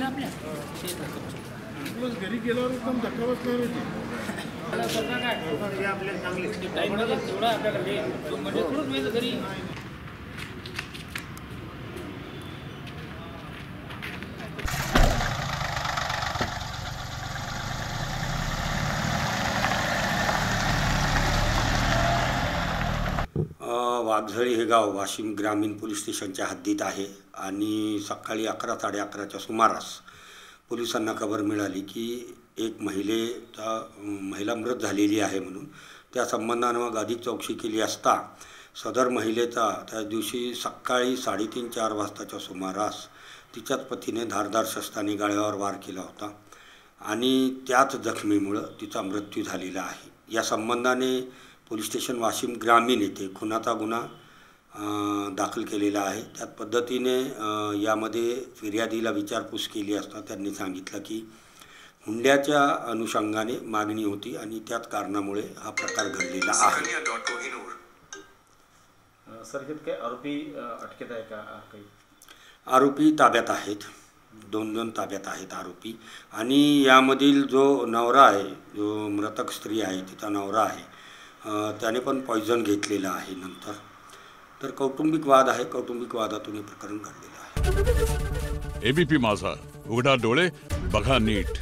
आपल्या ते प्लस घरी गेल्यावर एकदम धक्का बसणार होती. टाईममध्ये तेवढा आपल्याकडे म्हणजे थोडंच वेळ घरी वाघझळी हे गाव वाशिम ग्रामीण पोलीस स्टेशनच्या हद्दीत आहे आणि सकाळी 11 साडे11च्या सुमारास पोलिसांना खबर मिळाली की एक महिला मृत झालेली आहे म्हणून. त्या संबंधानं मग अधिक चौकशी केली असता सदर महिलेचा त्या दिवशी सकाळी 3:30-4 वाजताच्या सुमारास तिच्याच पतीने धारदार शस्त्राने गळ्यावर वार केला होता आणि त्याच जखमीमुळं तिचा मृत्यू झालेला आहे. या संबंधाने पोलीस स्टेशन वाशिम ग्रामीण येथे खुनाचा गुन्हा दाखल केलेला आहे. त्याच पद्धतीने यामध्ये फिर्यादीला विचारपूस केली असता त्यांनी सांगितलं की हुंड्याच्या अनुषंगाने मागणी होती आणि त्याच कारणामुळे हा प्रकार घडलेला आहे. सर काय आरोपी अटकेत आहे का काही? आरोपी ताब्यात आहेत, दोन ताब्यात आहेत आरोपी. आणि यामधील जो नवरा आहे, जो मृतक स्त्री आहे, तिचा नवरा आहे, त्याने पण पॉयझन घेतलेलं आहे नंतर. तर कौटुंबिक वाद आहे, कौटुंबिक वादातून हे प्रकरण घडलेलं आहे. एबीपी माझा, उघडा डोळे बघा नीट.